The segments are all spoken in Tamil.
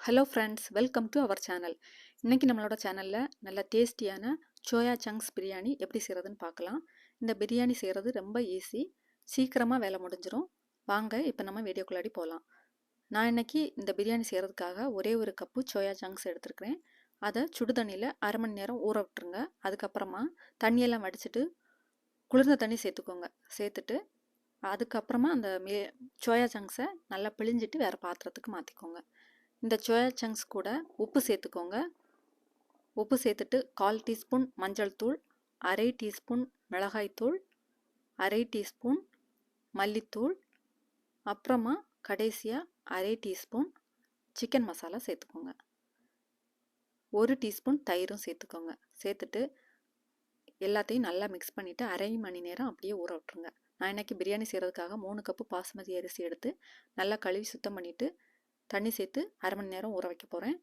Hello friends, welcome to our channel. இன்றைக்கி நம்மளோட சேனலில் நல்ல டேஸ்டியான சோயா சங்க்ஸ் பிரியாணி எப்படி செய்கிறதுன்னு பார்க்கலாம். இந்த பிரியாணி செய்கிறது ரொம்ப ஈஸி, சீக்கிரமாக வேலை முடிஞ்சிடும். வாங்க இப்போ நம்ம வீடியோக்குள்ளாடி போகலாம். நான் இன்றைக்கி இந்த பிரியாணி செய்கிறதுக்காக ஒரே ஒரு கப்பு சோயா சங்க்ஸ் எடுத்துருக்கிறேன். அதை சுடு தண்ணியில் அரை மணி நேரம் ஊற விட்டுருங்க. அதுக்கப்புறமா தண்ணியெல்லாம் வடிச்சிட்டு குளிர்ந்த தண்ணி சேர்த்துக்கோங்க. சேர்த்துட்டு அதுக்கப்புறமா அந்த சோயா சங்க்ஸை நல்லா பிழிஞ்சிட்டு வேறு பாத்திரத்துக்கு மாற்றிக்கோங்க. இந்த சோயா சங்க்ஸ் கூட உப்பு சேர்த்துக்கோங்க. உப்பு சேர்த்துட்டு 1/4 டீஸ்பூன் மஞ்சள் தூள், அரை டீஸ்பூன் மிளகாய்த்தூள், அரை டீஸ்பூன் மல்லித்தூள், அப்புறமா கடைசியாக அரை டீஸ்பூன் சிக்கன் மசாலா சேர்த்துக்கோங்க. 1 டீஸ்பூன் தயிரும் சேர்த்துக்கோங்க. சேர்த்துட்டு எல்லாத்தையும் நல்லா மிக்ஸ் பண்ணிவிட்டு அரை மணி நேரம் அப்படியே ஊற விட்டுருங்க. நான் இன்றைக்கி பிரியாணி செய்கிறதுக்காக 3 கப்பு பாசுமதி அரிசி எடுத்து நல்லா கழுவி சுத்தம் பண்ணிவிட்டு தண்ணி சேர்த்து அரை மணி நேரம் ஊற வைக்க போகிறேன்.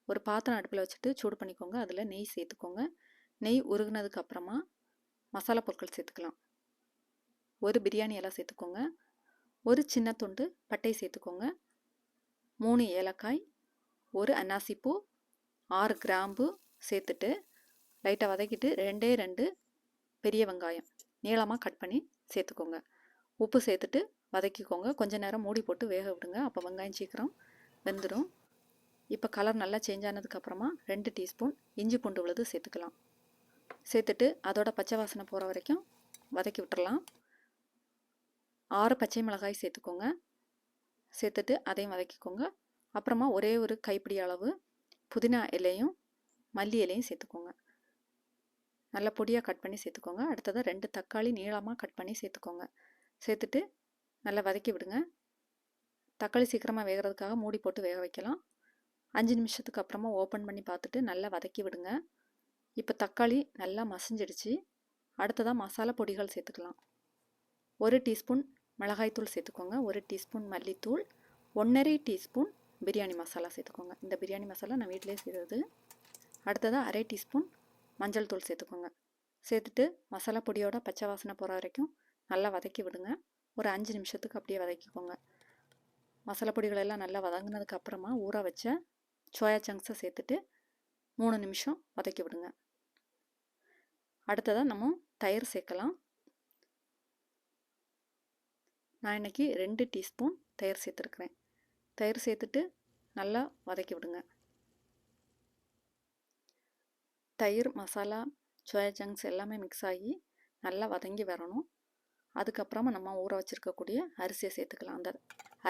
ஒரு பாத்திரம் அடுப்பில் வச்சுட்டு சூடு பண்ணிக்கோங்க. அதில் நெய் சேர்த்துக்கோங்க. நெய் உருகுனதுக்கு அப்புறமா மசாலா பொருட்கள் சேர்த்துக்கலாம். ஒரு பிரியாணி இலை சேர்த்துக்கோங்க. ஒரு சின்ன துண்டு பட்டை சேர்த்துக்கோங்க. 3 ஏலக்காய், ஒரு அன்னாசிப்பூ, 6 கிராம்பு சேர்த்துட்டு லைட்டாக வதக்கிட்டு 2 பெரிய வெங்காயம் நீளமாக கட் பண்ணி சேர்த்துக்கோங்க. உப்பு சேர்த்துட்டு வதக்கிக்கோங்க. கொஞ்சம் நேரம் மூடி போட்டு வேக விடுங்க. அப்போ வெங்காயம் சீக்கிரம் வெந்துடும். இப்போ கலர் நல்லா சேஞ்ச் ஆனதுக்கப்புறமா 2 டீஸ்பூன் இஞ்சி பூண்டு விழுது சேர்த்துக்கலாம். சேர்த்துட்டு அதோட பச்சை வாசனை போகிற வரைக்கும் வதக்கி விட்டுறலாம். 6 பச்சை மிளகாய் சேர்த்துக்கோங்க. சேர்த்துட்டு அதையும் வதக்கிக்கோங்க. அப்புறமா ஒரே ஒரு கைப்பிடி அளவு புதினா இலையும் மல்லி இலையும் சேர்த்துக்கோங்க. நல்லா பொடியாக கட் பண்ணி சேர்த்துக்கோங்க. அடுத்ததாக 2 தக்காளி நீளமாக கட் பண்ணி சேர்த்துக்கோங்க. சேர்த்துட்டு நல்லா வதக்கி விடுங்க. தக்காளி சீக்கிரமாக வேகிறதுக்காக மூடி போட்டு வேக வைக்கலாம். 5 நிமிஷத்துக்கு அப்புறமா ஓப்பன் பண்ணி பார்த்துட்டு நல்லா வதக்கி விடுங்க. இப்போ தக்காளி நல்லா மசிஞ்சிடுச்சு. அடுத்ததாக மசாலா பொடிகள் சேர்த்துக்கலாம். 1 டீஸ்பூன் மிளகாய்த்தூள் சேர்த்துக்கோங்க. 1 டீஸ்பூன் மல்லித்தூள், 1/2 டீஸ்பூன் பிரியாணி மசாலா சேர்த்துக்கோங்க. இந்த பிரியாணி மசாலா நான் வீட்டிலே செய்கிறது. அடுத்ததாக அரை டீஸ்பூன் மஞ்சள் தூள் சேர்த்துக்கோங்க. சேர்த்துட்டு மசாலா பொடியோட பச்சை வாசனை போகிற வரைக்கும் நல்லா வதக்கி விடுங்க. ஒரு 5 நிமிஷத்துக்கு அப்படியே வதக்கிக்கோங்க. மசாலா பொடிகள் எல்லாம் நல்லா வதங்கினதுக்கு அப்புறமா ஊற வச்ச சோயா சங்க்ஸை சேர்த்துட்டு 3 நிமிஷம் வதக்கி விடுங்க. அடுத்ததாக நம்ம தயிர் சேர்க்கலாம். நான் இன்றைக்கி 2 டீஸ்பூன் தயிர் சேர்த்துருக்குறேன். தயிர் சேர்த்துட்டு நல்லா வதக்கி விடுங்க. தயிர், மசாலா, சோயா சங்க்ஸ் எல்லாமே மிக்ஸ் ஆகி நல்லா வதங்கி வரணும். அதுக்கப்புறமா நம்ம ஊற வச்சுருக்கக்கூடிய அரிசியை சேர்த்துக்கலாம். அந்த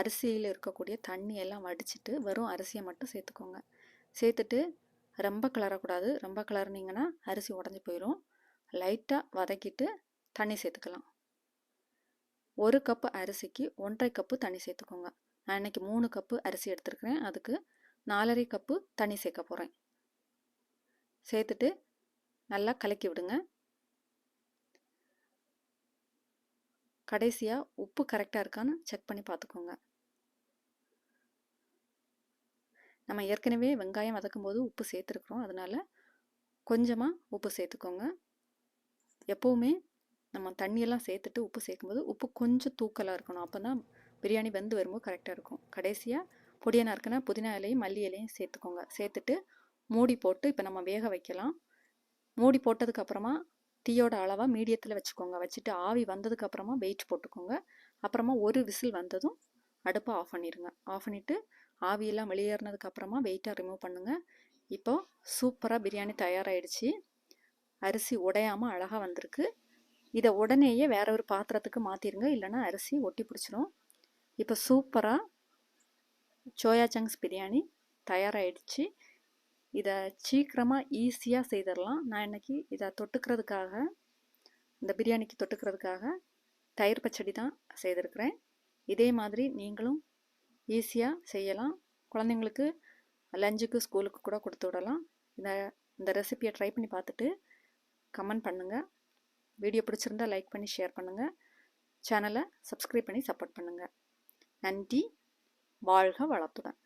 அரிசியில் இருக்கக்கூடிய தண்ணியெல்லாம் வடிச்சிட்டு வெறும் அரிசியை மட்டும் சேர்த்துக்கோங்க. சேர்த்துட்டு ரொம்ப கிளறக்கூடாது. ரொம்ப கிளறினீங்கன்னா அரிசி உடஞ்சி போயிடும். லைட்டாக வதக்கிட்டு தண்ணி சேர்த்துக்கலாம். 1 கப்பு அரிசிக்கு 1/2 கப்பு தண்ணி சேர்த்துக்கோங்க. நான் இன்றைக்கி 3 கப்பு அரிசி எடுத்துருக்கிறேன். அதுக்கு 4/2 கப்பு தண்ணி சேர்க்க போகிறேன். சேர்த்துட்டு நல்லா கலக்கி விடுங்க. கடைசியாக உப்பு கரெக்டாக இருக்கான்னு செக் பண்ணி பார்த்துக்கோங்க. நம்ம ஏற்கனவே வெங்காயம் வதக்கும்போது உப்பு சேர்த்துருக்குறோம். அதனால் கொஞ்சமாக உப்பு சேர்த்துக்கோங்க. எப்போவுமே நம்ம தண்ணியெல்லாம் சேர்த்துட்டு உப்பு சேர்க்கும்போது உப்பு கொஞ்சம் தூக்கலாக இருக்கணும். அப்போ தான் பிரியாணி வெந்து வரும்போது கரெக்டாக இருக்கும். கடைசியாக பொடியாக இருக்குன்னா புதினா இலையும் மல்லி இலையும் சேர்த்துக்கோங்க. சேர்த்துட்டு மூடி போட்டு இப்போ நம்ம வேக வைக்கலாம். மூடி போட்டதுக்கப்புறமா தீயோட அளவாக மீடியத்தில் வச்சுக்கோங்க. வச்சுட்டு ஆவி வந்ததுக்கப்புறமா வெயிட் போட்டுக்கோங்க. அப்புறமா ஒரு விசில் வந்ததும் அடுப்பை ஆஃப் பண்ணிடுங்க. ஆஃப் பண்ணிவிட்டு ஆவியெல்லாம் வெளியேறினதுக்கப்புறமா வெயிட்டாக ரிமூவ் பண்ணுங்கள். இப்போது சூப்பராக பிரியாணி தயாராகிடுச்சு. அரிசி உடையாமல் அழகாக வந்திருக்கு. இதை உடனேயே வேற ஒரு பாத்திரத்துக்கு மாற்றிடுங்க, இல்லைன்னா அரிசி ஒட்டி பிடிச்சிரும். இப்போ சூப்பராக சோயா சங்க்ஸ் பிரியாணி தயாராகிடுச்சு. இதை சீக்கிரமாக ஈஸியாக செய்திடலாம். நான் இன்றைக்கி இதை தொட்டுக்கிறதுக்காக, இந்த பிரியாணிக்கு தொட்டுக்கிறதுக்காக தயிர் பச்சடி தான் செய்திருக்கிறேன். இதே மாதிரி நீங்களும் ஈஸியாக செய்யலாம். குழந்தைங்களுக்கு லஞ்சுக்கு ஸ்கூலுக்கு கூட கொடுத்து விடலாம். இந்த ரெசிபியை ட்ரை பண்ணி பார்த்துட்டு கமெண்ட் பண்ணுங்கள். வீடியோ பிடிச்சிருந்தா லைக் பண்ணி ஷேர் பண்ணுங்கள். சேனலை சப்ஸ்கிரைப் பண்ணி சப்போர்ட் பண்ணுங்கள். நன்றி. வாழ்க வளத்துடன்.